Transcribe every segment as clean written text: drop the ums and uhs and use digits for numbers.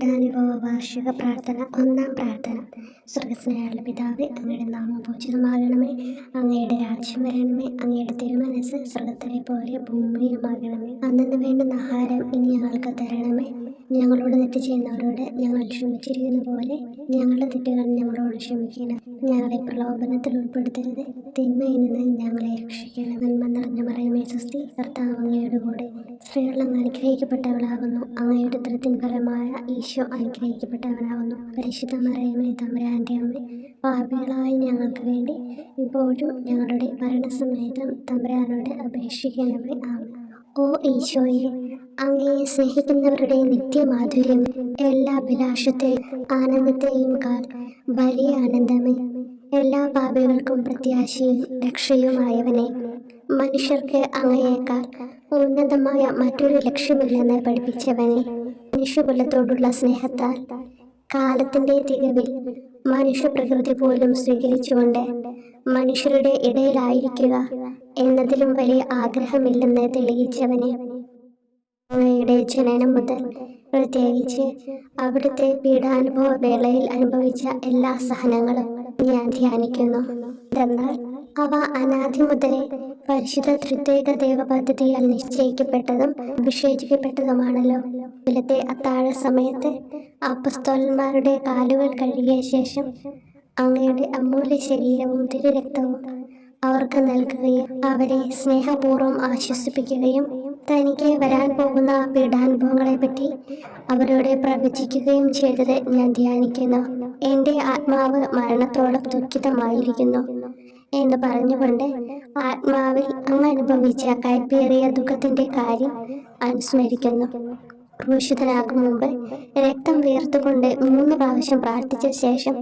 പീഡാനുഭവ വാർഷിക പ്രാർത്ഥന. ഒന്നാം പ്രാർത്ഥന. സ്വർഗ്ഗസ്ഥനായുള്ള പിതാവേ, അങ്ങയുടെ നാമം പൂജിതമാകണമേ. അങ്ങയുടെ രാജ്യം വരണമേ. അങ്ങയുടെ തിരുമനസ്സ് സ്വർഗ്ഗത്തിലെ പോലെ ഭൂമിയിലുമാകണമേ. അന്നന്ന് വേണ്ടുന്ന ആഹാരം ഇനി ഞങ്ങൾക്ക് തരണമേ. ഞങ്ങളോട് തെറ്റ് ചെയ്യുന്നവരോട് ഞങ്ങൾ ക്ഷമിച്ചിരിക്കുന്ന പോലെ ഞങ്ങളുടെ തെറ്റുകൾ ഞങ്ങളോട് ക്ഷമിക്കണം. ഞങ്ങളെ പ്രലോഭനത്തിൽ ഉൾപ്പെടുത്തരുത്, തിന്മയിൽ നിന്ന് ഞങ്ങളെ രക്ഷിക്കണം. നന്മ നിറഞ്ഞ മറിയമേ സ്വസ്തി, കർത്താവ് അങ്ങയുടെ കൂടെ സ്ത്രീകൾ അങ്ങ് അനുഗ്രഹിക്കപ്പെട്ടവളാകുന്നു. അങ്ങയുടെ ഉദരത്തിൻ ഫലമായ ഈശോ അനുഗ്രഹിക്കപ്പെട്ടവനാകുന്നു. പരിശുദ്ധ മറിയമേ തമ്പുരാന്റെ അമ്മ, പാപികളായ ഞങ്ങൾക്ക് വേണ്ടി ഇപ്പോഴും ഞങ്ങളുടെ മരണസമയത്തും തമ്പുരാനോട് അപേക്ഷിക്കണമേ. ആമേൻ. ഓ ഈശോയെ, അങ്ങയെ സ്നേഹിക്കുന്നവരുടെ നിത്യമാധുര്യം, എല്ലാ അഭിലാഷത്തെയും ആനന്ദത്തെയും കാൽ വലിയ ആനന്ദമേ. എല്ലാ പാപികൾക്കും പ്രത്യാശയും രക്ഷയുമായവനെ, മനുഷ്യർക്ക് അങ്ങയേക്കാൾ ഉന്നതമായ മറ്റൊരു ലക്ഷ്യമില്ലെന്ന് പഠിപ്പിച്ചവനെ, മനുഷ്യകുലത്തോടുള്ള സ്നേഹത്താൽ കാലത്തിന്റെ തികവിൽ മനുഷ്യപ്രകൃതി പോലും സ്വീകരിച്ചുകൊണ്ട് മനുഷ്യരുടെ ഇടയിലായിരിക്കുക എന്നതിലും വലിയ ആഗ്രഹമില്ലെന്ന് തെളിയിച്ചവനെ, അങ്ങയുടെ ജനനം മുതൽ പ്രത്യേകിച്ച് അവിടുത്തെ പീഡാനുഭവ വേളയിൽ അനുഭവിച്ച എല്ലാ സഹനങ്ങളും ഞാൻ ധ്യാനിക്കുന്നു. എന്നാൽ അവ അനാദി മുതലേ പരിശുദ്ധ ത്രിത്വൈക ദൈവ പദ്ധതിയാൽ നിശ്ചയിക്കപ്പെട്ടതും വിശേഷിക്കപ്പെട്ടതുമാണല്ലോ. ഇന്നത്തെ അത്താഴ സമയത്ത് അപ്പസ്തോലന്മാരുടെ കാലുകൾ കഴുകിയ ശേഷം അങ്ങയുടെ അമൂല്യ ശരീരവും തിരുരക്തവും അവർക്ക് നൽകുകയും അവരെ സ്നേഹപൂർവ്വം ആശ്വസിപ്പിക്കുകയും തനിക്ക് വരാൻ പോകുന്ന പീഡാനുഭവങ്ങളെപ്പറ്റി അവരോട് പ്രവചിക്കുകയും ചെയ്തത് ഞാൻ ധ്യാനിക്കുന്നു. എൻ്റെ ആത്മാവ് മരണത്തോളം ദുഃഖിതമായിരിക്കുന്നു എന്ന് പറഞ്ഞുകൊണ്ട് ആത്മാവിൽ അങ്ങ് അനുഭവിച്ച കയ്പേറിയ ദുഃഖത്തിൻ്റെ കാര്യം അനുസ്മരിക്കുന്നു. ക്രൂശിതനാകും മുമ്പ് രക്തം വീർത്തുകൊണ്ട് 3 പ്രാവശ്യം പ്രാർത്ഥിച്ച ശേഷം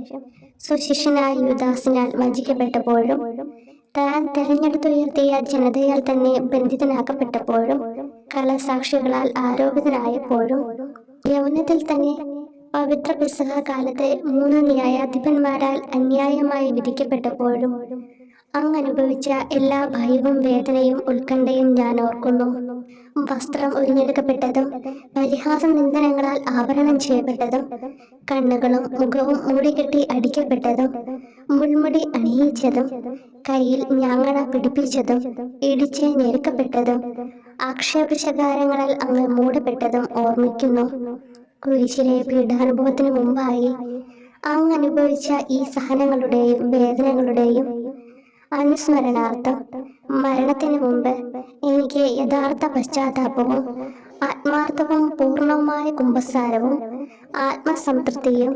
സുശിഷ്യനായ യൂദാസിനാൽ വഞ്ചിക്കപ്പെട്ടപ്പോഴും താൻ തെരഞ്ഞെടുത്തുയർത്തിയ ജനതയാൽ തന്നെ ബന്ധിതനാക്കപ്പെട്ടപ്പോഴും കള്ളസാക്ഷികളാൽ ആരോപിതനായപ്പോഴും യൗവനത്തിൽ തന്നെ പവിത്ര പെസഹ കാലത്ത് 3 ന്യായാധിപന്മാരാൽ അന്യായമായി വിധിക്കപ്പെട്ടപ്പോഴും അങ്ങ് അനുഭവിച്ച എല്ലാ ഭയവും വേദനയും ഉത്കണ്ഠയും ഞാൻ ഓർക്കുന്നു. വസ്ത്രം ഉരിഞ്ഞെടുക്കപ്പെട്ടതും പരിഹാസ നിന്ദനങ്ങളാൽ ആവരണം ചെയ്യപ്പെട്ടതും കണ്ണുകളും മുഖവും മൂടിക്കെട്ടി അടിക്കപ്പെട്ടതും മുൾമുടി അണിയിച്ചതും കയ്യിൽ ഞാങ്ങണ പിടിപ്പിച്ചതും ഇടിച്ച് ഞെരുക്കപ്പെട്ടതും ആക്ഷേപശകാരങ്ങളാൽ അങ്ങ് മൂടപ്പെട്ടതും ഓർമ്മിക്കുന്നു. കുരിശിലെ പീഡാനുഭവത്തിന് മുമ്പായി അങ്ങ് അനുഭവിച്ച ഈ സഹനങ്ങളുടെയും വേദനകളുടെയും അനുസ്മരണാർത്ഥം മരണത്തിന് മുമ്പ് എനിക്ക് യഥാർത്ഥ പശ്ചാത്താപവും ആത്മാർത്ഥവും പൂർണ്ണവുമായ കുമ്പസാരവും ആത്മസംതൃപ്തിയും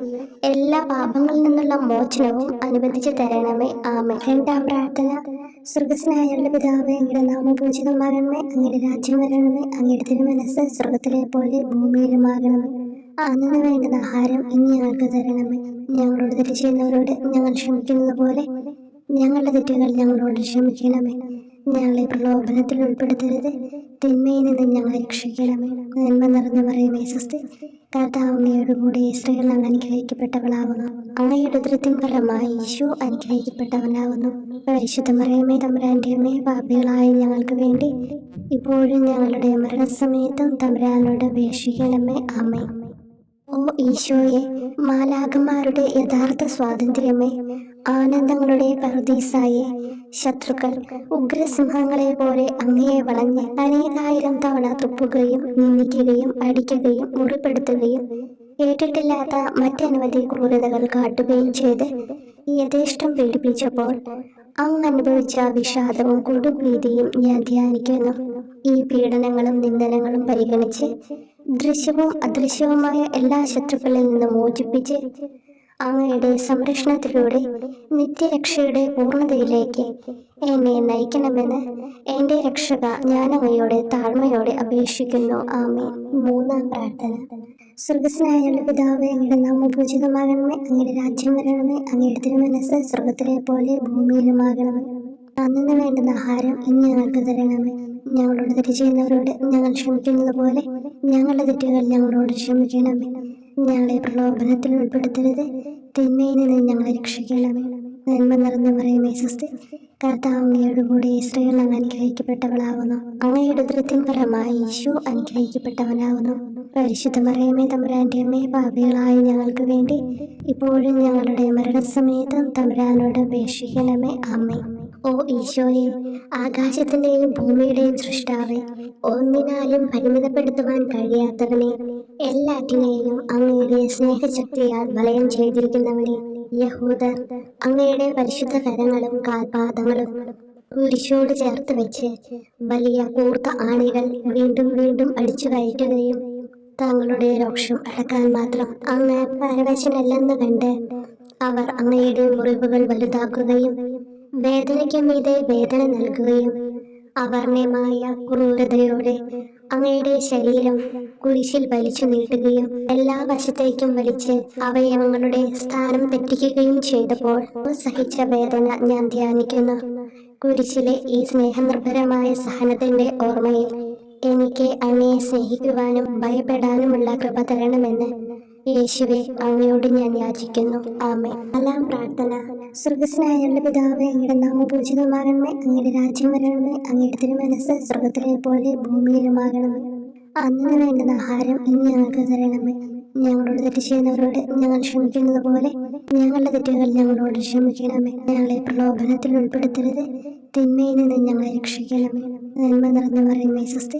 എല്ലാ പാപങ്ങളിൽ നിന്നുള്ള മോചനവും അനുവദിച്ചു തരണമേ. ആമേൻ. രണ്ടാം പ്രാർത്ഥന. സ്വർഗ്ഗസ്ഥനായുള്ള പിതാവേ, അങ്ങയുടെ നാമം പൂജിതമാകണമേ. അങ്ങയുടെ രാജ്യം വരണമേ. അങ്ങയുടെ തിരുമനസ്സ് സ്വർഗ്ഗത്തിലെ പോലെ ഭൂമിയിലുമാകണമേ. അന്നു വേണ്ടുന്ന ആഹാരം ഇനി ഞങ്ങൾക്ക് തരണമേ. ഞങ്ങളോട് തെറ്റ് ചെയ്യുന്നവരോട് ഞങ്ങൾ ക്ഷമിക്കുന്നത് പോലെ ഞങ്ങളുടെ തെറ്റുകൾ ഞങ്ങളോട് ക്ഷമിക്കണമേ. ഞങ്ങളെ പ്രലോഭനത്തിൽ ഉൾപ്പെടുത്തരുത്, തിന്മയിൽ നിന്ന് ഞങ്ങളെ രക്ഷിക്കണമേ. നന്മ നിറഞ്ഞ മറിയമേ സ്വസ്തി, കർത്താവ് അങ്ങയുടെ കൂടെ സ്ത്രീകൾ അങ്ങ് അനുഗ്രഹിക്കപ്പെട്ടവളാകുന്നു. അങ്ങയുടെ ഉദരത്തിൻ ഫലമായി ഈശോ അനുഗ്രഹിക്കപ്പെട്ടവനാകുന്നു. പരിശുദ്ധ മറിയമേ തമ്പുരാന്റെ അമ്മേ, പാപികളായ ഞങ്ങൾക്ക് വേണ്ടി ഇപ്പോഴും ഞങ്ങളുടെ മരണസമയത്തും തമ്പുരാനോട് അപേക്ഷിക്കണമേ. ആമേൻ. ഓ ഈശോയെ, മാലാഖമാരുടെ യഥാർത്ഥ സ്വാതന്ത്ര്യമേ, ആനന്ദങ്ങളുടെ പറുദീസായെ, ശത്രുക്കൾ ഉഗ്രസിംഹങ്ങളെ പോലെ അങ്ങയെ വളഞ്ഞ് അനേകായിരം തവണ തുപ്പുകയും നിന്ദിക്കുകയും അടിക്കുകയും മുറിപ്പെടുത്തുകയും കേട്ടിട്ടില്ലാത്ത മറ്റനവധി ക്രൂരതകൾ കാട്ടുകയും ചെയ്ത് യഥേഷ്ടം പീഡിപ്പിച്ചപ്പോൾ അങ്ങ് അനുഭവിച്ച വിഷാദവും കൊടുഭീതിയും ഞാൻ ധ്യാനിക്കുന്നു. ഈ പീഡനങ്ങളും നിന്ദനങ്ങളും പരിഗണിച്ച് ദൃശ്യവും അദൃശ്യവുമായ എല്ലാ ശത്രുക്കളിൽ നിന്ന് മോചിപ്പിച്ച് അങ്ങയുടെ സംരക്ഷണത്തിലൂടെ നിത്യരക്ഷയുടെ പൂർണ്ണതയിലേക്ക് എന്നെ നയിക്കണമെന്ന് എൻ്റെ രക്ഷക ഞാൻ അങ്ങയോട് താഴ്മയോടെ അപേക്ഷിക്കുന്നു. ആമേൻ. മൂന്നാം പ്രാർത്ഥന. സ്വർഗ്ഗസ്ഥനായുള്ള പിതാവേ, അങ്ങയുടെ നാമം പൂജിതമാകണമേ. അങ്ങയുടെ രാജ്യം വരണമേ. അങ്ങയുടെ തിരുമനസ്സ് സ്വർഗ്ഗത്തിലെ പോലെ ഭൂമിയിലുമാകണമേ. അന്നു വേണ്ടുന്ന ആഹാരം ഇനി ഞങ്ങൾക്ക് തരണമേ. ഞങ്ങളോട് തെറ്റ് ചെയ്യുന്നവരോട് ഞങ്ങൾ ക്ഷമിക്കുന്നത് പോലെ ഞങ്ങളുടെ തെറ്റുകൾ ഞങ്ങളോട് ക്ഷമിക്കണമേ. ഞങ്ങളെ പ്രലോഭനത്തിൽ ഉൾപ്പെടുത്തരുത്, തിന്മയിൽ നിന്ന് ഞങ്ങളെ രക്ഷിക്കണമേ. നന്മ നിറഞ്ഞ മറിയമേ സ്വസ്തി, കർത്താവ് അങ്ങയോടുകൂടി സ്ത്രീകൾ അങ്ങ് അനുഗ്രഹിക്കപ്പെട്ടവളാകുന്നു. അങ്ങയുടെ ഉദരത്തിൻ ഫലമായി ഈശോ അനുഗ്രഹിക്കപ്പെട്ടവനാകുന്നു. പരിശുദ്ധ മറിയമേ, തമ്പുരാന്റെ അമ്മേ, പാപികളായ ഞങ്ങൾക്ക് വേണ്ടി ഇപ്പോഴും ഞങ്ങളുടെ മരണസമയത്തും തമ്പുരാനോട് അപേക്ഷിക്കണമേ. ആമേൻ. ഓ ഈശോയെ, ആകാശത്തിന്റെയും ഭൂമിയുടെയും സൃഷ്ടാവേ, ഒന്നിനാലും പരിമിതപ്പെടുത്തുവാൻ കഴിയാത്തവനെ, എല്ലാറ്റിനെയും അങ്ങയുടെ സ്നേഹശക്തിയാൽ വലയം ചെയ്തിരിക്കുന്നവനെ, യഹൂദർ അങ്ങയുടെ പരിശുദ്ധ കരങ്ങളും കാൽപാദങ്ങളും കുരിശോട് ചേർത്ത് വെച്ച് വലിയ കൂർത്ത ആണികൾ വീണ്ടും വീണ്ടും അടിച്ചു കയറ്റുകയും തങ്ങളുടെ രോക്ഷം അടക്കാൻ മാത്രം അങ്ങ് പരവശനല്ലെന്ന് കണ്ട് അവർ അങ്ങയുടെ മുറിവുകൾ വലുതാക്കുകയും വേദനയ്ക്ക് മീതെ വേദന നൽകുകയും അവർണ്ണമായ ക്രൂരതയോടെ അങ്ങയുടെ ശരീരം കുരിശിൽ വലിച്ചു നീട്ടുകയും എല്ലാ വശത്തേക്കും വലിച്ച് അവയവങ്ങളുടെ സ്ഥാനം തെറ്റിക്കുകയും ചെയ്തപ്പോൾ സഹിച്ച വേദന ഞാൻ ധ്യാനിക്കുന്നു. കുരിശിലെ ഈ സ്നേഹനിർഭരമായ സഹനത്തിന്റെ ഓർമ്മയിൽ എനിക്ക് അങ്ങയെ സ്നേഹിക്കുവാനും ഭയപ്പെടാനുമുള്ള കൃപ തരണമെന്ന് യേശുവെ അങ്ങയോട് ഞാൻ യാചിക്കുന്നു. ആമേൻ. നാലാം പ്രാർത്ഥന. സ്വർഗ്ഗസ്ഥനായ ഞങ്ങളുടെ പിതാവേ, അങ്ങയുടെ നാമം പൂജിതമാകണമേ. അങ്ങയുടെ രാജ്യം വരണമേ. അങ്ങയുടെ തിരുമനസ്സ് സ്വർഗ്ഗത്തിലെ പോലെ ഭൂമിയിലുമാകണമേ. അന്ന് വേണ്ടുന്ന ആഹാരം ഇന്ന് ഞങ്ങൾക്ക് തരണമേ. ഞങ്ങളോട് തെറ്റ് ചെയ്യുന്നവരോട് ഞങ്ങൾ ക്ഷമിക്കുന്നത് പോലെ ഞങ്ങളുടെ തെറ്റുകൾ ഞങ്ങളോട് ക്ഷമിക്കണമേ. ഞങ്ങളെ പ്രലോഭനത്തിൽ ഉൾപ്പെടുത്തരുത്, തിന്മയിൽ നിന്ന് ഞങ്ങളെ രക്ഷിക്കണമേ. നന്മ നിറഞ്ഞു പറയുമേ സ്വസ്തി.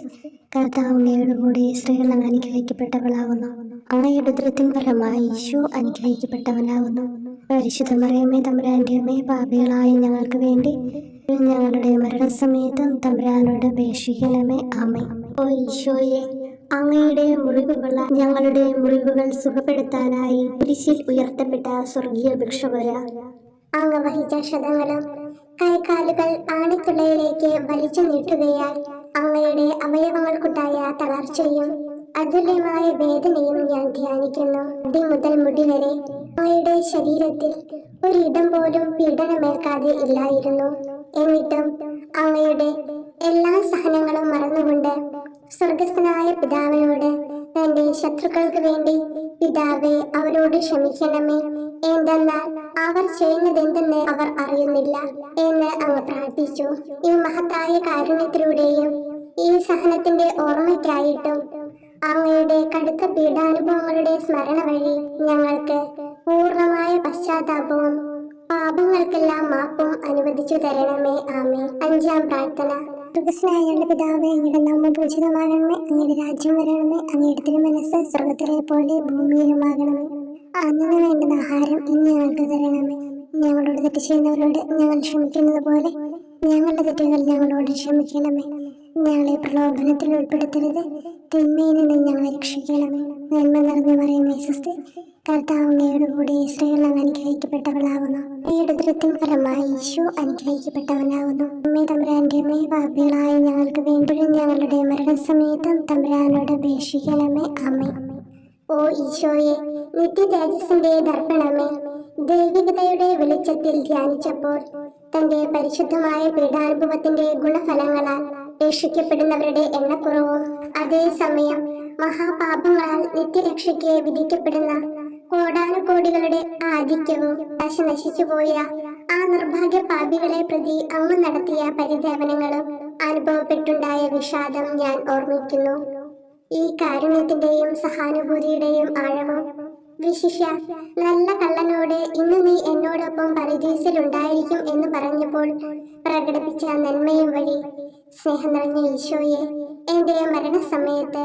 കർത്താവ് അങ്ങയോടുകൂടി സ്ത്രീകൾ അങ്ങ് അനുഗ്രഹിക്കപ്പെട്ടവളാകുന്നു. അങ്ങയുടെ ഉദരത്തിൻ ഫലമായി ഈശോ അനുഗ്രഹിക്കപ്പെട്ടവനാകുന്നു. പരിശുദ്ധ മറിയമേ, തമ്പുരാന്റെ അമ്മേ, പാപികളായ ഞങ്ങൾക്ക് വേണ്ടി ഞങ്ങളുടെ മരണസമയത്തും തമ്പുരാനോട് അപേക്ഷിക്കണമേ. ആമേൻ. ഓ ഈശോയെ, അങ്ങയുടെ മുറിവുകൾ ഞങ്ങളുടെ മുറിവുകൾ സുഖപ്പെടുത്താനായി കുരിശിൽ ഉയർത്തപ്പെട്ട സ്വർഗീയ ഭിക്ഷുവര, അങ്ങ് വഹിച്ച ക്ഷതങ്ങളും കൈകാലുകൾ ആണിത്തുളയിലേക്ക് വലിച്ചു നീട്ടുകയാൽ അങ്ങയുടെ അവയവങ്ങൾക്കുണ്ടായ തളർച്ചയും അതുല്യമായ വേദനയും ഞാൻ ധ്യാനിക്കുന്നു. അടി മുതൽ മുടി വരെ അങ്ങയുടെ ശരീരത്തിൽ ഒരിടം പോലും പീഡനമേൽക്കാതെ ഇല്ലായിരുന്നു. എന്നിട്ടും അങ്ങയുടെ എല്ലാ സഹനങ്ങളും മറന്നുകൊണ്ട് സ്വർഗസ്ഥനായ പിതാവിനോട് തന്റെ ശത്രുക്കൾക്ക് വേണ്ടി പിതാവേ, അവരോട് ക്ഷമിക്കണമേ, എന്തെന്നാൽ അവർ ചെയ്യുന്നതെന്തെന്ന് അവർ അറിയുന്നില്ല എന്ന് അങ്ങ് പ്രാർത്ഥിച്ചു. ഈ മഹത്തായ കാരുണ്യത്തിലൂടെയും ഈ സഹനത്തിന്റെ ഓർമ്മയ്ക്കായിട്ടും അങ്ങയുടെ കടുത്ത പീഡാനുഭവങ്ങളുടെ സ്മരണ വഴി ഞങ്ങൾക്ക് പൂർണ്ണമായ പശ്ചാത്താപവും പാപങ്ങൾക്കെല്ലാം മാപ്പും അനുവദിച്ചു തരണമേ. ആമേൻ. അഞ്ചാം പ്രാർത്ഥന. സ്വർഗ്ഗസ്ഥനായ ഞങ്ങളുടെ പിതാവേ, അങ്ങയുടെ നാമം പൂജിതമാകണമേ. അങ്ങയുടെ രാജ്യം വരണമേ. അങ്ങയുടെ തിരുമനസ്സ് സ്വർഗ്ഗത്തിലെ പോലെ ഭൂമിയിലുമാകണമേ. അന്ന് വേണ്ടുന്ന ആഹാരം ഇന്ന് ഞങ്ങൾക്ക് തരണമേ. ഞങ്ങളോട് തെറ്റ് ചെയ്യുന്നവരോട് ഞങ്ങൾ ക്ഷമിക്കുന്നത് പോലെ ഞങ്ങളുടെ തെറ്റുകൾ ഞങ്ങളോട് ക്ഷമിക്കണമേ. ഞങ്ങളെ പ്രലോഭനത്തിൽ ഉൾപ്പെടുത്തരുത്, തിന്മയിൽ നിന്ന് ഞങ്ങളെ രക്ഷിക്കണമേ. നന്മ നിറഞ്ഞു പറയുമേ സ്വസ്തി. കർത്താവ് അങ്ങയോടുകൂടി സ്ത്രീകൾ അങ്ങ് അനുഗ്രഹിക്കപ്പെട്ടവളാകുന്നു. അങ്ങയുടെ ഉദരത്തിൻ ഫലമായി ഈശോ അനുഗ്രഹിക്കപ്പെട്ടവനാകുന്നു. അമ്മേ, തമ്പുരാന്റെ അമ്മേ, പാപികളായ ഞങ്ങൾക്ക് വേണ്ടി ഞങ്ങളുടെ മരണസമയത്തും തമ്പുരാനോട് അപേക്ഷിക്കണമേ. ആമേൻ. ഓ ഈശോയെ, നിത്യ തേജസ്സിന്റെ ദർപ്പണമേ, ദൈവികതയുടെ വെളിച്ചത്തിൽ ധ്യാനിച്ചപ്പോൾ തന്റെ പരിശുദ്ധമായ പീഡാനുഭവത്തിന്റെ ഗുണഫലങ്ങളാൽ രക്ഷിക്കപ്പെടുന്നവരുടെ എണ്ണക്കുറവും അതേസമയം മഹാപാപങ്ങളാൽ നിത്യരക്ഷയ്ക്ക് വിധിക്കപ്പെടുന്ന കോടാനുകോടികളുടെ ആധിക്യവും നശിച്ചുപോയ ആ നിർഭാഗ്യ പാപികളെ പ്രതി അങ്ങ് നടത്തിയ പരിദേവനങ്ങളും അനുഭവപ്പെട്ടുണ്ടായ വിഷാദം ഞാൻ ഓർമ്മിക്കുന്നു. ഈ കാരുണ്യത്തിന്റെയും സഹാനുഭൂതിയുടെയും ആഴവും വിശിഷ്യ നല്ല കള്ളനോട് ഇന്ന് നീ എന്നോടൊപ്പം പരദീസിലുണ്ടായിരിക്കും എന്ന് പറഞ്ഞപ്പോൾ പ്രകടിപ്പിച്ച നന്മയും വഴി സ്നേഹം നിറഞ്ഞ ഈശോയെ, എന്റെ മരണസമയത്ത്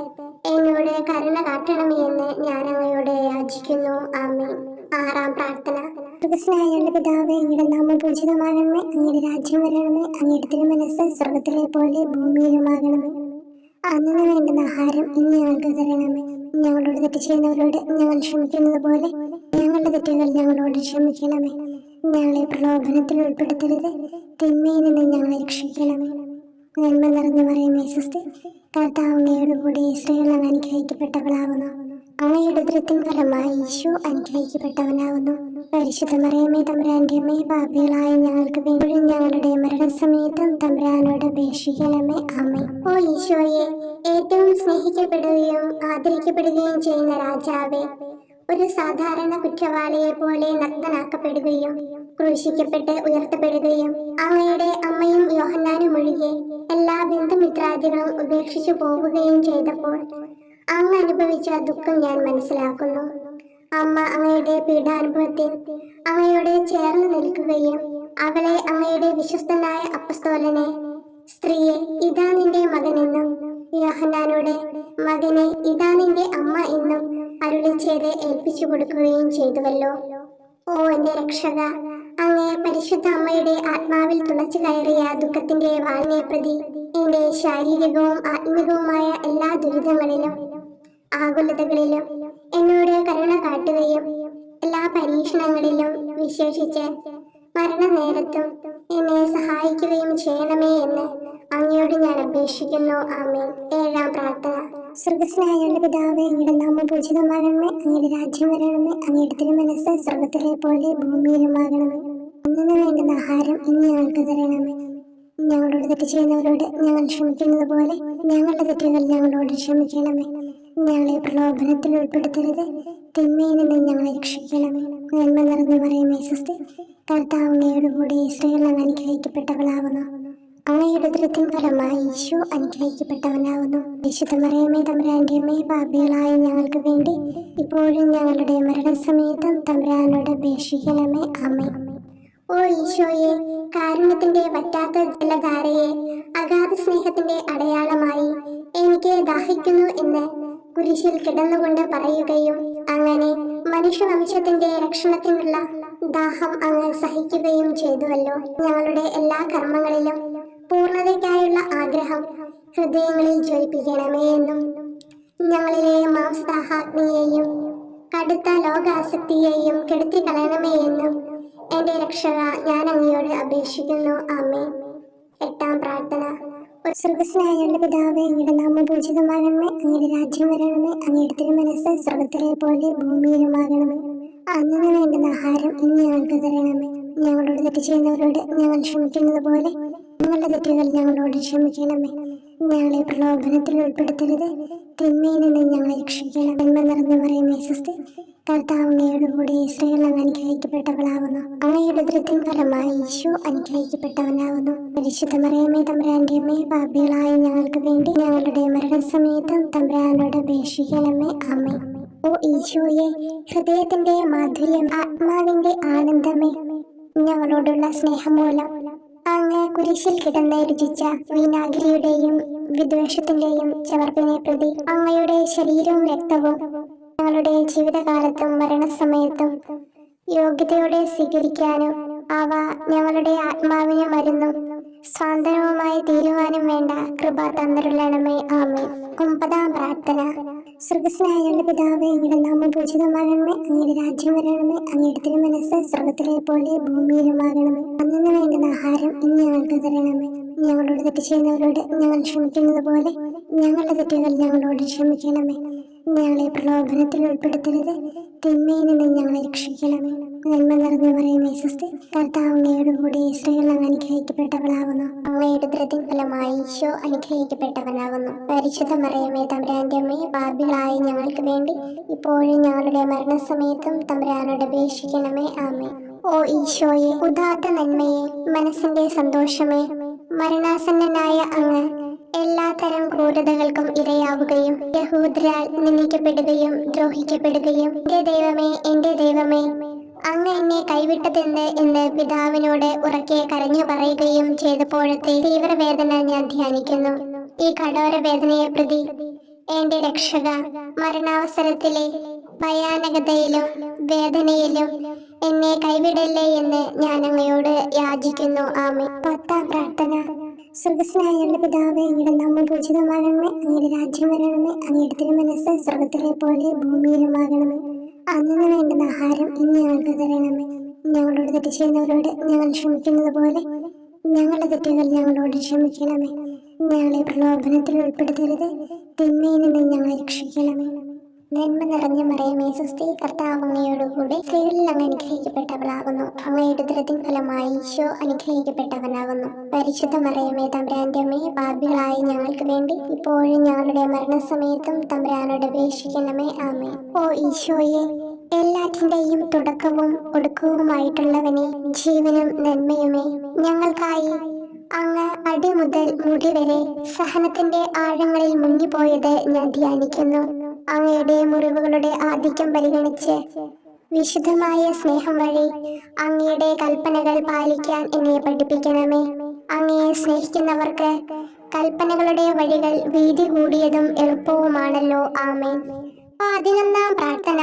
എന്നോട് കരുണ കാട്ടണമേ എന്ന് ഞാൻ അങ്ങയോട് യാചിക്കുന്നു. ആമേൻ. ആറാം പ്രാർത്ഥന. സ്വർഗ്ഗസ്ഥനായ ഞങ്ങളുടെ പിതാവേ, അങ്ങയുടെ നാമം പൂജിതമാകണമേ. അങ്ങയുടെ രാജ്യം വരണമേ. അങ്ങയുടെ തിരുമനസ്സ് സ്വർഗ്ഗത്തിലെ പോലെ ഭൂമിയിലുമാകണമേ. അന്ന് വേണ്ടുന്ന ആഹാരം ഇന്ന് ഞങ്ങൾക്ക് തരണമേ. ഞങ്ങളോട് തെറ്റ് ചെയ്യുന്നവരോട് ഞങ്ങൾ ക്ഷമിക്കുന്നത് പോലെ ഞങ്ങളുടെ തെറ്റുകൾ ഞങ്ങളോട് ക്ഷമിക്കണമേ. ഞങ്ങളെ പ്രലോഭനത്തിൽ ഉൾപ്പെടുത്തരുത്, തിന്മയിൽ നിന്ന് ഞങ്ങളെ രക്ഷിക്കണമേ. നന്മ നിറഞ്ഞു പറയുമേ സ്വസ്തി. കർത്താവ് അങ്ങയോടുകൂടി സ്ത്രീകൾ അങ്ങ് അനുഗ്രഹിക്കപ്പെട്ടവളാകുന്നു. അങ്ങയുടെ ഉദരത്തിൻ ഫലമായി ഈശോ അനുഗ്രഹിക്കപ്പെട്ടവനാകുന്നു. പരിശുദ്ധ മറിയമേ, തമ്പുരാന്റെ അമ്മേ, പാപികളായ ഞങ്ങൾക്ക് വേണ്ടി ഞങ്ങളുടെ മരണസമയത്തും തമ്പുരാനോട് അപേക്ഷിക്കണമേ. ആമേൻ. ഓ ഈശോയെ, ഏറ്റവും സ്നേഹിക്കപ്പെടുകയും ആദരിക്കപ്പെടുകയും ചെയ്യുന്ന രാജാവേ, ഒരു സാധാരണ കുറ്റവാളിയെ പോലെ നഗ്നനാക്കപ്പെടുകയും ക്രൂശിക്കപ്പെട്ട് ഉയർത്തപ്പെടുകയും അങ്ങയുടെ അമ്മയും യോഹന്നാനും ഒഴികെ എല്ലാ ബന്ധുമിത്രാദികളും ഉപേക്ഷിച്ചു പോവുകയും ചെയ്തപ്പോൾ അങ്ങ് അനുഭവിച്ച ദുഃഖം ഞാൻ മനസ്സിലാക്കുന്നു. അമ്മ അങ്ങയുടെ പീഡാനുഭവത്തിൽ അങ്ങയോട് ചേർന്ന് നിൽക്കുകയും അവളെ അങ്ങയുടെ വിശ്വസ്തനായ അപ്പസ്തോലനെ, സ്ത്രീയെ ഇതാ നിന്റെ മകനെന്നും യോഹന്നാനോട് മകനെ ഇതാ നിന്റെ അമ്മ എന്നും അരുളി ചെയ്ത് ഏൽപ്പിച്ചു കൊടുക്കുകയും ചെയ്തുവല്ലോ. ഓ എന്റെ രക്ഷക, അങ്ങേ പരിശുദ്ധ അമ്മയുടെ ആത്മാവിൽ തുളച്ചു കയറിയ ദുഃഖത്തിന്റെ വാളിനെ പ്രതി എന്റെ ശാരീരികവും ആത്മികവുമായ എല്ലാ ദുരിതങ്ങളിലും ആകുലതകളിലും എന്നോട് കരുണ കാട്ടുകയും എല്ലാ പരീക്ഷണങ്ങളിലും വിശേഷിച്ച് മരണനേരത്തും എന്നെ സഹായിക്കുകയും ചെയ്യണമേ എന്ന് അങ്ങയോട് ഞാൻ അപേക്ഷിക്കുന്നു. ആമേൻ. 7-ാം പ്രാർത്ഥന. സ്വർഗ്ഗസ്ഥനായ പിതാവേ, അങ്ങയുടെ നാമം പൂജിതമാകണമേ, അങ്ങയുടെ രാജ്യം വരണമേ, അങ്ങയുടെ തിരുമനസ്സ് സ്വർഗ്ഗത്തിലെ പോലെ ഭൂമിയിലുമാകണമേ. അന്നു വേണ്ടുന്ന ആഹാരം ഇന്ന് ഞങ്ങൾക്ക് തരണമേ. ഞങ്ങളോട് തെറ്റ് ചെയ്യുന്നവരോട് ഞങ്ങൾ ക്ഷമിക്കുന്നത് പോലെ ഞങ്ങളുടെ തെറ്റുകൾ ഞങ്ങളോട് ക്ഷമിക്കണമേ. ഞങ്ങളെ പ്രലോഭനത്തിൽ ഉൾപ്പെടുത്തരുത്, തിന്മയിൽ നിന്ന് ഞങ്ങളെ രക്ഷിക്കണമേ. നന്മ നിറഞ്ഞു പറയുമേ സ്വസ്തി, കർത്താവ് അങ്ങയുടെ കൂടെ സ്ത്രീകൾ അങ്ങ് അനുഗ്രഹിക്കപ്പെട്ടവളാവുന്നു. അങ്ങയുടെ ഉദരത്തിൻ ഫലമായി ഈശോ അനുഗ്രഹിക്കപ്പെട്ടവനാവുന്നു. വിശുദ്ധ മറിയമേ തമ്പുരാന്റെ അമ്മേ, പാപികളായ ഞങ്ങൾക്ക് വേണ്ടി ഇപ്പോഴും ഞങ്ങളുടെ മരണസമയത്തും തമ്പുരാനോട് അപേക്ഷിക്കണമേ. ആമേൻ. ഓ ഈശോയെ, കാരുണ്യത്തിന്റെ വറ്റാത്ത ജലധാരയെ, അഗാധ സ്നേഹത്തിന്റെ അടയാളമായി എനിക്ക് ദാഹിക്കുന്നു എന്ന് കുരിശിൽ കിടന്നുകൊണ്ട് പറയുകയും അങ്ങനെ മനുഷ്യവംശത്തിന്റെ രക്ഷണത്തിനുള്ള ദാഹം അങ്ങ് സഹിക്കുകയും ചെയ്തുവല്ലോ. ഞങ്ങളുടെ എല്ലാ കർമ്മങ്ങളിലും പൂർണ്ണതയ്ക്കായുള്ള ആഗ്രഹം ഹൃദയങ്ങളിൽ ജ്വലിപ്പിക്കണമേ എന്നും ഞങ്ങളിലെ മാംസദാഹാഗ്നിയെയും കടുത്ത ലോകാസക്തിയെയും കെടുത്തി കളയണമേ എന്നും എന്റെ രക്ഷക ഞാൻ അങ്ങയോട് അപേക്ഷിക്കുന്നു. ആമേൻ. 8-ാം പ്രാർത്ഥന. സ്വർഗ്ഗസ്ഥനായ പിതാവേ, അങ്ങയുടെ നാമം പൂജിതമാകണമേ, അങ്ങയുടെ രാജ്യം വരണമേ, അങ്ങയുടെ തിരുമനസ്സ് സ്വർഗ്ഗത്തിലെ പോലെ ഭൂമിയിലുമാകണമേ. അന്നു വേണ്ടുന്ന ആഹാരം ഇന്ന് ഞങ്ങൾക്ക് തരണമേ. ഞങ്ങളോട് തെറ്റ് ചെയ്യുന്നവരോട് ഞങ്ങൾ ക്ഷമിക്കുന്നത് പോലെ ഞങ്ങളുടെ തെറ്റുകൾ ഞങ്ങളോട് ക്ഷമിക്കണമേ. ഞങ്ങളെ പ്രലോഭനത്തിൽ ഉൾപ്പെടുത്തരുത്, തിന്മയിൽ നിന്ന് ഞങ്ങളെ രക്ഷിക്കണം. നന്മ നിറഞ്ഞു പറയുമേ സ്വസ്തി, കർത്താവ് അങ്ങയുടെ കൂടെ സ്ത്രീകൾ അങ്ങ് അനുഗ്രഹിക്കപ്പെട്ടവളാവുന്നു. അങ്ങയുടെ ഉദരത്തിൻ ഫലമായി ഈശോ അനുഗ്രഹിക്കപ്പെട്ടവനാവുന്നു. പരിശുദ്ധ മറിയമേ തമ്പുരാന്റെ അമ്മേ, പാപികളായ ഞങ്ങൾക്ക് വേണ്ടി ഞങ്ങളുടെ മരണസമയത്തും തമ്പുരാനോട് അപേക്ഷിക്കണമേ. ആമേൻ. ഓ ഈശോയെ, ഹൃദയത്തിന്റെ മാധുര്യം, ആത്മാവിന്റെ ആനന്ദമേ, ഞങ്ങളോടുള്ള സ്നേഹം മൂലം അങ്ങ് കുരിശിൽ കിടന്ന് രുചിച്ച വിനാഗിരിയുടെയും വിദ്വേഷത്തിന്റെയും ചവർപ്പിനെ പ്രതി അങ്ങയുടെ ശരീരവും രക്തവും ഞങ്ങളുടെ ജീവിതകാലത്തും മരണസമയത്തും യോഗ്യതയോടെ സ്വീകരിക്കാനും അവ ഞങ്ങളുടെ ആത്മാവിന് മരുന്നും സ്വാതന്ത്ര്യവുമായി തീരുവാനും വേണ്ട കൃപ തന്നരുളണമേ. ആമേൻ. 9-ാം പ്രാർത്ഥന. സ്വർഗ്ഗസ്ഥനായ പിതാവേ, അങ്ങയുടെ നാമം പൂജിതമാകണമേ, അങ്ങയുടെ രാജ്യം വരണമേ, അങ്ങയുടെ തിരുമനസ്സ് സ്വർഗ്ഗത്തിലെ പോലെ ഭൂമിയിലുമാകണമേ. അന്നു വേണ്ടുന്ന ആഹാരം ഇന്ന് ഞങ്ങൾക്ക് തരണമേ. ഞങ്ങളോട് തെറ്റ് ചെയ്യുന്നവരോട് ഞങ്ങൾ ക്ഷമിക്കുന്നത് പോലെ ഞങ്ങളുടെ തെറ്റുകൾ ഞങ്ങളോട് ക്ഷമിക്കണമേ. ഞങ്ങളെ പ്രലോഭനത്തിൽ ഉൾപ്പെടുത്തരുത്, തിന്മയിൽ നിന്ന് ഞങ്ങളെ രക്ഷിക്കണമേ. നന്മ നിറഞ്ഞു പറയുമേ സ്വസ്തി, കർത്താവ് അങ്ങയുടെ കൂടെ സ്ത്രീകൾ അങ്ങ് അനുഗ്രഹിക്കപ്പെട്ടവളാവുന്നു. അങ്ങയുടെ ഉദരത്തിൻ ഫലമായി ഈശോ അനുഗ്രഹിക്കപ്പെട്ടവനാവുന്നു. പരിശുദ്ധ മറിയമേ തമ്പുരാന്റെ അമ്മേ, പാപികളായ ഞങ്ങൾക്ക് വേണ്ടി ഇപ്പോഴും ഞങ്ങളുടെ മരണസമയത്തും തമ്പുരാനോട് അപേക്ഷിക്കണമേ. ആമേൻ. ഓ ഈശോയെ, ഉദാത്ത നന്മയെ, മനസ്സിന്റെ സന്തോഷമേ, മരണാസന്നനായ അങ്ങ് എല്ലാ തരം ക്രൂരതകൾക്കും ഇരയാവുകയും യഹൂദരാൽ നിന്ദിക്കപ്പെടുകയും ദ്രോഹിക്കപ്പെടുകയും എന്റെ ദൈവമേ അങ്ങ് എന്നെ കൈവിട്ടതെന്ന് എന്ന് പിതാവിനോട് ഉറക്കെ കരഞ്ഞു പറയുകയും ചെയ്തപ്പോഴത്തെ തീവ്രവേദന ഞാൻ ധ്യാനിക്കുന്നു. ഈ കഠോര വേദനയെ പ്രതി എന്റെ രക്ഷക, മരണാവസരത്തിലെ ഭയാനകതയിലും വേദനയിലും എന്നെ കൈവിടല്ലേ എന്ന് ഞാൻ അങ്ങയോട് യാചിക്കുന്നു. ആമേൻ. 10-ാം പ്രാർത്ഥന. സ്വർഗ്ഗസ്ഥനായ പിതാവേ, അങ്ങയുടെ നാമം പൂജിതമാകണമേ, അങ്ങയുടെ രാജ്യം വരണമേ, അങ്ങയുടെ തിരുമനസ്സ് സ്വർഗ്ഗത്തിലെ പോലെ ഭൂമിയിലുമാകണമേ. അന്നു വേണ്ടുന്ന ആഹാരം ഇന്ന് ഞങ്ങൾക്ക് തരണമേ. ഞങ്ങളോട് തെറ്റ് ചെയ്യുന്നവരോട് ഞങ്ങൾ ക്ഷമിക്കുന്നത് പോലെ ഞങ്ങളുടെ തെറ്റുകൾ ഞങ്ങളോട് ക്ഷമിക്കണമേ. ഞങ്ങളെ പ്രലോഭനത്തിൽ ഉൾപ്പെടുത്തരുത്, തിന്മയിൽ നിന്ന് ഞങ്ങളെ രക്ഷിക്കണമേ. നന്മ നിറഞ്ഞ മറിയമേ സ്വസ്തി, കർത്താവ് അങ്ങയോടുകൂടി സ്ത്രീകളിൽ അങ്ങ് അനുഗ്രഹിക്കപ്പെട്ടവളാകുന്നു. അങ്ങയുടെ ഉദരത്തിൻ ഫലമായി ഈശോ അനുഗ്രഹിക്കപ്പെട്ടവനാകുന്നു. പരിശുദ്ധ മറിയമേ തമ്പുരാന്റെ അമ്മേ, പാപികളായ ഞങ്ങൾക്ക് വേണ്ടി ഇപ്പോഴും ഞങ്ങളുടെ മരണസമയത്തും തമ്പുരാനോട് അപേക്ഷിക്കണമേ. ആമേൻ. ഓ ഈശോയെ, എല്ലാറ്റിന്റെയും തുടക്കവും ഒടുക്കവുമായിട്ടുള്ളവനെ, ജീവനും നന്മയുമേ, ഞങ്ങൾക്കായി അങ്ങ് അടി മുതൽ മുടി വരെ സഹനത്തിന്റെ ആഴങ്ങളിൽ മുങ്ങിപ്പോയത് ഞാൻ ധ്യാനിക്കുന്നു. അങ്ങയുടെ മുറിവുകളുടെ ആധിക്യം പരിഗണിച്ച് വിശുദ്ധമായ സ്നേഹം വഴി അങ്ങയുടെ കൽപ്പനകൾ പാലിക്കാൻ എന്നെ പഠിപ്പിക്കണമേ. അങ്ങയെ സ്നേഹിക്കുന്നവർക്ക് കൽപ്പനകളുടെ വഴികൾ വീതി കൂടിയതും എളുപ്പവുമാണല്ലോ. ആമേൻ. 11-ാം പ്രാർത്ഥന.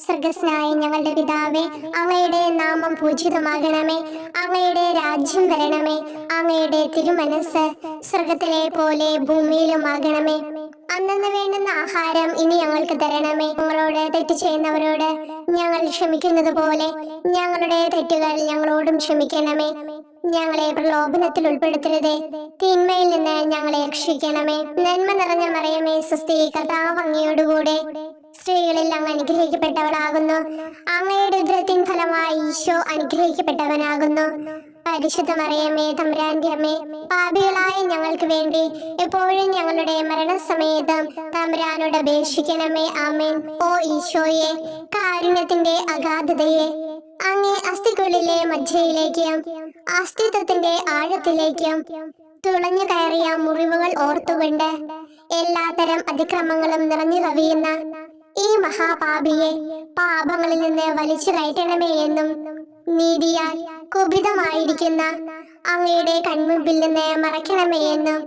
സ്വർഗ്ഗസ്ഥനായ ഞങ്ങളുടെ പിതാവേ, അങ്ങയുടെ നാമം പൂജിതമാകണമേ. അങ്ങയുടെ രാജ്യം വരണമേ. അങ്ങയുടെ തിരുമനസ് സ്വർഗത്തിലെ പോലെ ഭൂമിയിലുമാകണമേ. അന്നന്ന് വേണ്ടുന്ന ആഹാരം ഇനി ഞങ്ങൾക്ക് തരണമേ. ഞങ്ങളോട് തെറ്റ് ചെയ്യുന്നവരോട് ഞങ്ങൾ ക്ഷമിക്കുന്നത് പോലെ ഞങ്ങളുടെ തെറ്റുകൾ ഞങ്ങളോടും ക്ഷമിക്കണമേ. ഞങ്ങളെ പ്രലോഭനത്തിൽ ഉൾപ്പെടുത്തരുതേ, തിന്മയിൽ നിന്ന് ഞങ്ങളെ രക്ഷിക്കണമേ. നന്മ നിറഞ്ഞ മറിയമേ, സ്വസ്തി, കർത്താവ് അങ്ങയോടുകൂടെ സ്ത്രീകളിൽ അങ്ങ് അനുഗ്രഹിക്കപ്പെട്ടവളാകുന്നു. അങ്ങയുടെ ഉദരത്തിൻ ഫലമായി ഈശോ അനുഗ്രഹിക്കപ്പെട്ടവനാകുന്നു. പരിശുദ്ധ മറിയമേ, തമ്പുരാന്റെ അമ്മേ, പാപികളായ ഞങ്ങൾക്ക് വേണ്ടി എപ്പോഴും ഞങ്ങളുടെ മരണസമയത്തും തമ്പുരാനോട് അപേക്ഷിക്കണമേ. ആമേൻ. ഓ ഈശോയെ, കാരുണ്യത്തിന്റെ അഗാധതയെ, അങ്ങേ അസ്ഥിക്കുള്ളിലെ മജ്ജയിലേക്കും അസ്തിത്വത്തിന്റെ ആഴത്തിലേക്കും തുളഞ്ഞു കയറിയ മുറിവുകൾ ഓർത്തുകൊണ്ട് എല്ലാത്തരം അതിക്രമങ്ങളും നിറഞ്ഞു കവിയുന്ന ഈ മഹാപാപിയെ പാപങ്ങളിൽ നിന്ന് വലിച്ചു കയറ്റണമേ എന്നും, നീതിയാൽ കുപിതമായിരിക്കുന്ന അങ്ങയുടെ കൺമുമ്പിൽ നിന്ന് മറയ്ക്കണമേ എന്നും,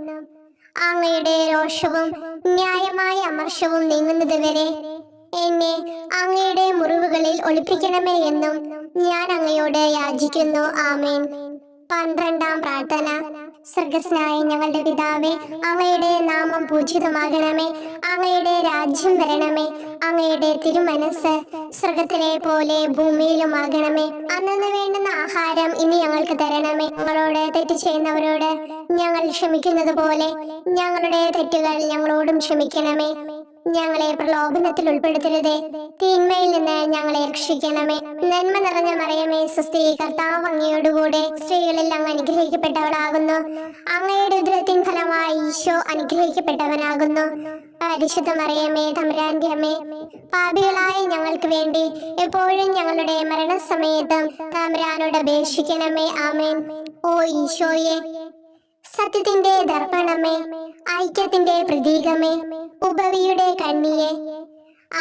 അങ്ങയുടെ രോഷവും ന്യായമായ അമർഷവും നീങ്ങുന്നത് വരെ എന്നെ അങ്ങയുടെ മുറിവുകളിൽ ഒളിപ്പിക്കണമേ എന്നും ഞാൻ അങ്ങയോട് യാചിക്കുന്നു. ആമേൻ. 12-ാം പ്രാർത്ഥന. സ്വർഗ്ഗസ്ഥനായ ഞങ്ങളുടെ പിതാവേ, അങ്ങയുടെ നാമം പൂജിതമാകണമേ. അങ്ങയുടെ രാജ്യം വരണമേ. അങ്ങയുടെ തിരുമനസ് സ്വർഗത്തിലെ പോലെ ഭൂമിയിലുമാകണമേ. അന്നന്ന് വേണ്ടുന്ന ആഹാരം ഇനി ഞങ്ങൾക്ക് തരണമേ. ഞങ്ങളോട് തെറ്റ് ചെയ്യുന്നവരോട് ഞങ്ങൾ ക്ഷമിക്കുന്നത് പോലെ ഞങ്ങളുടെ തെറ്റുകൾ ഞങ്ങളോടും ക്ഷമിക്കണമേ. ഞങ്ങളെ പ്രലോഭനത്തിൽ ഉൾപ്പെടുത്തരുതേ, തിന്മയിൽ നിന്ന് ഞങ്ങളെ രക്ഷിക്കണമേ. നന്മ നിറഞ്ഞ മറിയമേ, സ്വസ്തി, കർത്താവ് അങ്ങയോടുകൂടെ സ്ത്രീകളിൽ അങ്ങ് അനുഗ്രഹിക്കപ്പെട്ടവളാകുന്നു. അങ്ങയുടെ ഉദരത്തിൻ ഫലമായി ഈശോ അനുഗ്രഹിക്കപ്പെട്ടവനാകുന്നു. പരിശുദ്ധ മറിയമേ, തമ്പുരാന്റെ അമ്മേ, പാപികളായ ഞങ്ങൾക്ക് വേണ്ടി എപ്പോഴും ഞങ്ങളുടെ മരണസമയത്തും തമ്പുരാനോട് അപേക്ഷിക്കണമേ. ആമേൻ. ഓ ഈശോയെ, സത്യത്തിന്റെ ദർപ്പണമേ, ഐക്യത്തിന്റെ പ്രതീകമേ, ഉപവിയുടെ കണ്ണിയെ,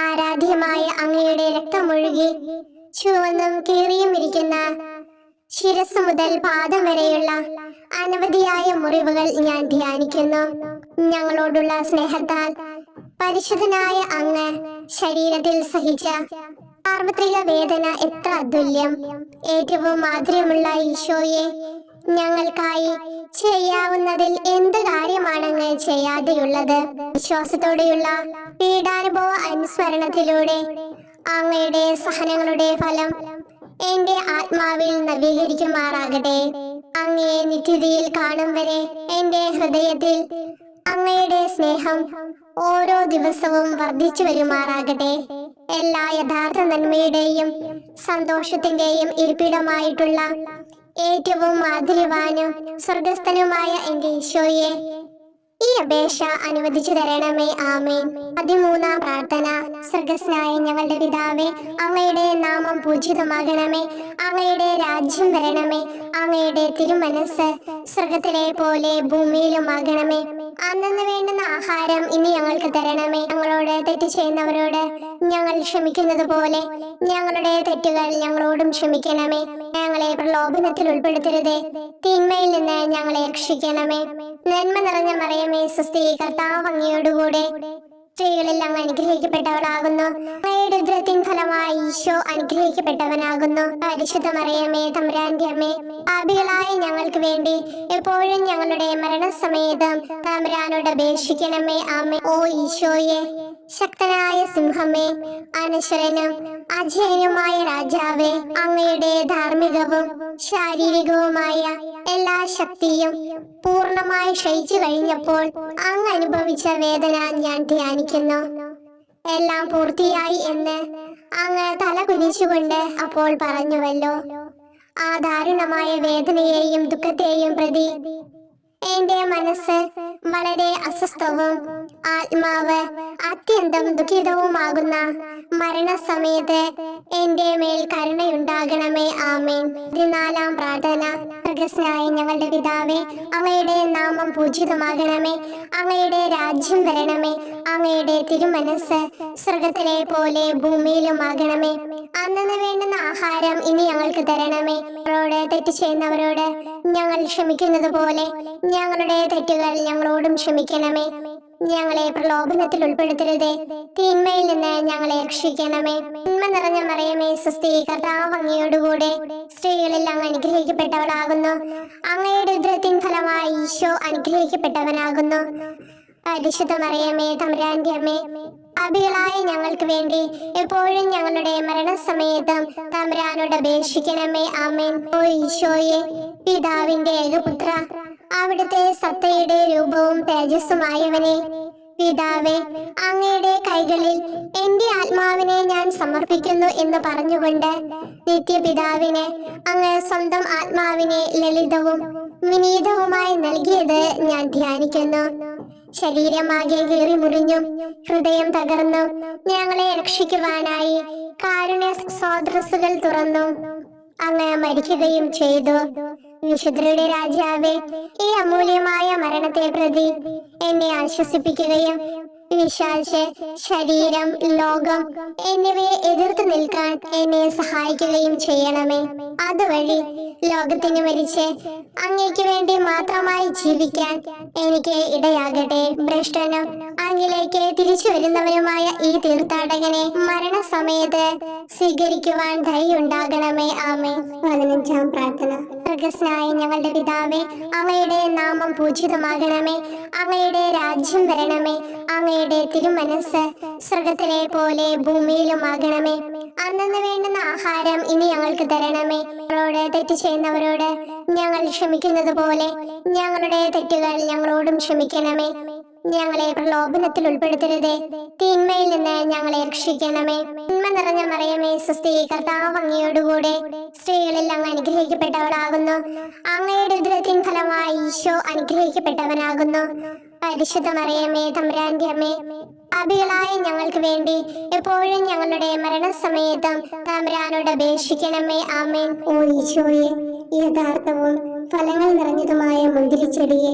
ആരാധ്യമായ അങ്ങയുടെ രക്തമൊഴുകി ചുവന്നും കീറിയും ഇരിക്കുന്ന ശിരസ് മുതൽ പാദം വരെയുള്ള അനവധിയായ മുറിവുകൾ ഞാൻ ധ്യാനിക്കുന്നു. ഞങ്ങളോടുള്ള സ്നേഹത്താൽ പരിശുദ്ധനായ അങ്ങ് ശരീരത്തിൽ സഹിച്ച സാർവത്രിക വേദന എത്ര അതുല്യം. ഏറ്റവും മാധുര്യമുള്ള ഈശോയെ, ഞങ്ങൾക്കായി ചെയ്യാവുന്നതിൽ എന്ത് കാര്യമാണ് അങ്ങ് ചെയ്യാതെയുള്ളത്? വിശ്വാസത്തോടെയുള്ള പീഡാനുഭവ അനുസ്മരണത്തിലൂടെ അങ്ങയുടെ സഹനങ്ങളുടെ ഫലം എന്റെ ആത്മാവിൽ നവീകരിക്കുമാറാകട്ടെ. അങ്ങയെ നിത്യതയിൽ കാണും വരെ എന്റെ ഹൃദയത്തിൽ അങ്ങയുടെ സ്നേഹം ഓരോ ദിവസവും വർദ്ധിച്ചു വരുമാറാകട്ടെ. എല്ലാ യഥാർത്ഥ നന്മയുടെയും സന്തോഷത്തിന്റെയും ഇരിപ്പിടമായിട്ടുള്ള ഏറ്റവും മാധുര്യവാനും സ്വർഗസ്ഥനുമായ എന്റെ ഈശോയെ, ഈ അപേക്ഷ അനുവദിച്ചു തരണമേ. ആമേൻ. 13-ാം പ്രാർത്ഥന. സ്വർഗ്ഗസ്ഥനായ ഞങ്ങളുടെ പിതാവേ, അങ്ങയുടെ നാമം പൂജിതമാകണമേ. അങ്ങയുടെ രാജ്യം വരണമേ. അങ്ങയുടെ തിരുമനസ് സ്വർഗത്തിലെ പോലെ ഭൂമിയിലുമാകണമേ. അന്നന്ന് വേണ്ടുന്ന ആഹാരം ഇനി ഞങ്ങൾക്ക് തരണമേ. ഞങ്ങളോട് തെറ്റ് ചെയ്യുന്നവരോട് ഞങ്ങൾ ക്ഷമിക്കുന്നത് പോലെ ഞങ്ങളുടെ തെറ്റുകൾ ഞങ്ങളോടും ക്ഷമിക്കണമേ. ഞങ്ങളെ പ്രലോഭനത്തിൽ ഉൾപ്പെടുത്തരുതേ, തിന്മയിൽ നിന്ന് ഞങ്ങളെ രക്ഷിക്കണമേ. നന്മ നിറഞ്ഞ മറിയമേ, സ്വസ്തി, കർത്താവ് അങ്ങയോടുകൂടെ സ്ത്രീകളിൽ അങ്ങ് അനുഗ്രഹിക്കപ്പെട്ടവളാകുന്നു. അങ്ങയുടെ ഉദരത്തിൻ ഫലമായി ഈശോ അനുഗ്രഹിക്കപ്പെട്ടവനാകുന്നു. പരിശുദ്ധ മറിയമേ, തമ്പുരാന്റെ അമ്മേ, പാപികളായ ഞങ്ങൾക്ക് വേണ്ടി എപ്പോഴും ഞങ്ങളുടെ മരണസമയത്തും തമ്പുരാനോട് അപേക്ഷിക്കണമേ. ആമേൻ. ഓ ഈശോയെ, ശക്തനായ സിംഹമേ, അനശ്വരനും അജയനുമായ രാജാവേ, അങ്ങയുടെ ധാർമ്മികവും ശാരീരികവുമായ എല്ലാ ശക്തിയും പൂർണ്ണമായി ക്ഷയിച്ചു കഴിഞ്ഞപ്പോൾ അങ്ങ് അനുഭവിച്ച വേദന ഞാൻ ധ്യാനിക്കുന്നു. എല്ലാം പൂർത്തിയായി എന്ന് അങ്ങ് തല കുനിച്ചുകൊണ്ട് അപ്പോൾ പറഞ്ഞുവല്ലോ. ആ ദാരുണമായ വേദനയെയും ദുഃഖത്തെയും പ്രതി എന്റെ മനസ്സ് വളരെ അസ്വസ്ഥവും ആത്മാവ് അത്യന്തം ദുഃഖിതവുമാകുന്ന മരണസമയത്ത് എന്റെ മേൽ കരുണയുണ്ടാകണമേ. ആമേൻ. 14-ാം പ്രാർത്ഥന. സ്വർഗ്ഗസ്ഥനായ ഞങ്ങളുടെ പിതാവേ, അങ്ങയുടെ നാമം പൂജിതമാകണമേ. അങ്ങയുടെ രാജ്യം വരണമേ. അങ്ങയുടെ തിരുമനസ് സ്വർഗത്തിലെ പോലെ ഭൂമിയിലുമാകണമേ. അന്നന്ന് വേണ്ടുന്ന ആഹാരം ഇനി ഞങ്ങൾക്ക് തരണമേ. ഞങ്ങളോട് തെറ്റ് ചെയ്യുന്നവരോട് ഞങ്ങൾ ക്ഷമിക്കുന്നത് പോലെ ഞങ്ങളുടെ തെറ്റുകൾ ഞങ്ങളോടും ക്ഷമിക്കണമേ. ഞങ്ങളെ പ്രലോഭനത്തിൽ ഉൾപ്പെടുത്തരുതേ, തിന്മയിൽ നിന്ന് ഞങ്ങളെ രക്ഷിക്കണമേ. നന്മ നിറഞ്ഞ മറിയമേ, സ്വസ്തി, കർത്താവ് അങ്ങയോടുകൂടെ സ്ത്രീകളിൽ അങ്ങ് അനുഗ്രഹിക്കപ്പെട്ടവളാകുന്നു. അങ്ങയുടെ ഉദരത്തിൻ ഫലമായി ഈശോ അനുഗ്രഹിക്കപ്പെട്ടവനാകുന്നു. പരിശുദ്ധ മറിയമേ, തമ്പുരാന്റെ അമ്മേ, പാപികളായ ഞങ്ങൾക്ക് വേണ്ടി എപ്പോഴും ഞങ്ങളുടെ മരണസമയത്തും തമ്പുരാനോട് അപേക്ഷിക്കണമേ. ആമേൻ. ഓ ഈശോയെ, പിതാവിന്റെ ഏകപുത്ര, അവിടുത്തെ സത്തയുടെ രൂപവും തേജസ്സുമായവനെ, പിതാവേ, അങ്ങയുടെ കൈകളിൽ എന്റെ ആത്മാവിനെ ഞാൻ സമർപ്പിക്കുന്നു എന്ന് പറഞ്ഞുകൊണ്ട് നിത്യപിതാവിന് അങ്ങ് സ്വന്തം ആത്മാവിനെ ലളിതവും വിനീതവുമായി നൽകിയത് ഞാൻ ധ്യാനിക്കുന്നു. ശരീരമാകെ കീറി മുറിഞ്ഞും ഹൃദയം തകർന്നും ഞങ്ങളെ രക്ഷിക്കുവാനായി കാരുണ്യ സ്രോതസ്സുകൾ തുറന്നു അങ്ങ് മരിക്കുകയും ചെയ്തു. വിശുദ്ധരുടെ രാജാവേ, ഈ അമൂല്യമായ മരണത്തെ പ്രതി എന്നെ ആശ്വസിപ്പിക്കുകയും വിശ്വാസ ശരീരം, ലോകം എന്നിവയെ എതിർത്ത് നിൽക്കാൻ എന്നെ സഹായിക്കുകയും ചെയ്യണമേ. അതുവഴി ലോകത്തിന് മരിച്ച് അങ്ങയ്ക്ക് വേണ്ടി മാത്രമായി ജീവിക്കാൻ എനിക്ക് ഇടയാകട്ടെ. ഭ്രഷ്ടനും അങ്ങിലേക്ക് തിരിച്ചു വരുന്നവരുമായ ഈ തീർത്ഥാടകനെ മരണസമയത്ത് സ്വീകരിക്കുവാൻ ധൈര്യമുണ്ടാകണമേ. ആമേൻ. 15-ാം പ്രാർത്ഥന. സ്വർഗ്ഗസ്ഥനായ ഞങ്ങളുടെ പിതാവേ, അങ്ങയുടെ നാമം പൂജിതമാകണമേ. അങ്ങയുടെ രാജ്യം വരണമേ. അങ്ങയുടെ തിരുമനസ് സ്വർഗത്തിലെ പോലെ ഭൂമിയിലുമാകണമേ. അന്നന്ന് വേണ്ടുന്ന ആഹാരം ഇനി ഞങ്ങൾക്ക് തരണമേ. ഞങ്ങളോട് തെറ്റ് ചെയ്യുന്നവരോട് ഞങ്ങൾ ക്ഷമിക്കുന്നത് പോലെ ഞങ്ങളുടെ തെറ്റുകൾ ഞങ്ങളോടും ക്ഷമിക്കണമേ. ഞങ്ങളെ പ്രലോഭനത്തിൽ ഉൾപ്പെടുത്തരുതേ, തിന്മയിൽ നിന്ന് ഞങ്ങളെ രക്ഷിക്കണമേ. നന്മ നിറഞ്ഞ മറിയമേ, സ്വസ്തി, കർത്താവ് അങ്ങയോടുകൂടെ സ്ത്രീകളിൽ അങ്ങ് അനുഗ്രഹിക്കപ്പെട്ടവളാകുന്നു. അങ്ങയുടെ ഉദരത്തിൻ ഫലമായി ഈശോ അനുഗ്രഹിക്കപ്പെട്ടവനാകുന്നു. പരിശുദ്ധ മറിയമേ, തമ്പുരാന്റെ അമ്മേ, പാപികളായ ഞങ്ങൾക്ക് വേണ്ടി എപ്പോഴും ഞങ്ങളുടെ മരണസമയത്തും തമ്പുരാനോട് അപേക്ഷിക്കണമേ. ആമേൻ. ഓ ഈശോയെ, യഥാർത്ഥവും ഫലങ്ങൾ നിറഞ്ഞതുമായ മുന്തിരിച്ചെടിയെ,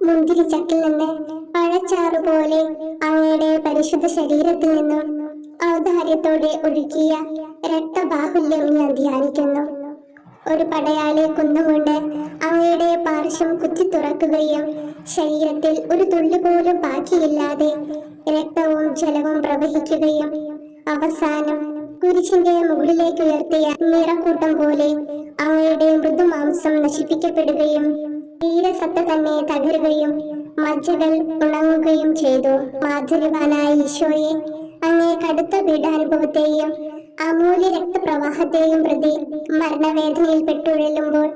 മുന്തിരിച്ചക്കിൽ നിന്ന് പഴച്ചാറു പോലെ അങ്ങയുടെ പരിശുദ്ധ ശരീരത്തിൽ നിന്നും ഔദാര്യത്തോടെ ഒഴുകിയ രക്തബാഹുല്യം ഞാൻ ധ്യാനിക്കുന്നു. ഒരു പടയാളി കുന്നുകൊണ്ട് അങ്ങയുടെ പാർശ്വം കുത്തി തുറക്കുകയും ശരീരത്തിൽ ഒരു തുള്ളി പോലും ബാക്കിയില്ലാതെ രക്തവും ജലവും പ്രവഹിക്കുകയും അവസാനം കുരിശിന്റെ മുകളിലേക്ക് ഉയർത്തിയ നിറക്കൂട്ടം പോലെ അങ്ങയുടെ മൃദുമാംസം നശിപ്പിക്കപ്പെടുകയും തീരസത്ത തന്നെ തകരുകയും മജ്ജകൾ ഉണങ്ങുകയും ചെയ്തു. മാധുര്യവാനായ ഈശോയെ, അങ്ങേ കടുത്ത പീഡാനുഭവത്തെയും അമൂല്യ രക്തപ്രവാഹത്തെയും പ്രതി മരണവേദനയിൽ പെട്ടുഴലുമ്പോൾ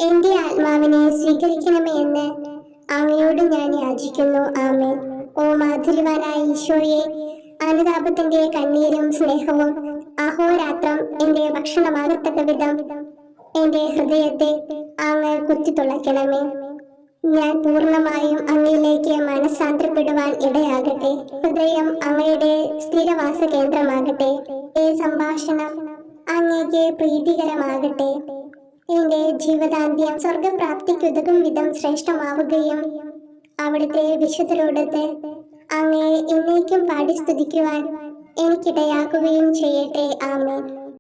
എന്റെ ആത്മാവിനെ സ്വീകരിക്കണമേ എന്ന് അങ്ങയോട് ഞാൻ യാചിക്കുന്നു. ആമേൻ. ഓ മാധുര്യവാനായ ഈശോയെ, അനുതാപത്തിന്റെ കണ്ണീരും സ്നേഹവും അഹോരാത്രം എന്റെ ഭക്ഷണമാകത്തക്ക വിധം എന്റെ ഹൃദയത്തെ അങ്ങ് കുത്തിത്തുളയ്ക്കണമേ. ഞാൻ പൂർണ്ണമായും അങ്ങയിലേക്ക് മനസ്സാന്തരപ്പെടുവാൻ ഇടയാകട്ടെ. ഹൃദയം അങ്ങയുടെ സ്ഥിരവാസ കേന്ദ്രമാകട്ടെ. ഈ സംഭാഷണം അങ്ങേക്ക് പ്രീതികരമാകട്ടെ. എന്റെ ജീവിതാന്ത്യം സ്വർഗപ്രാപ്തിക്കുതകും വിധം ശ്രേഷ്ഠമാവുകയും അവിടുത്തെ വിശുദ്ധരോടൊത്ത് അങ്ങയെ എന്നേക്കും പാടി സ്തുതിക്കുവാൻ എനിക്കിടയാക്കുകയും ചെയ്യട്ടെ. ആമേൻ.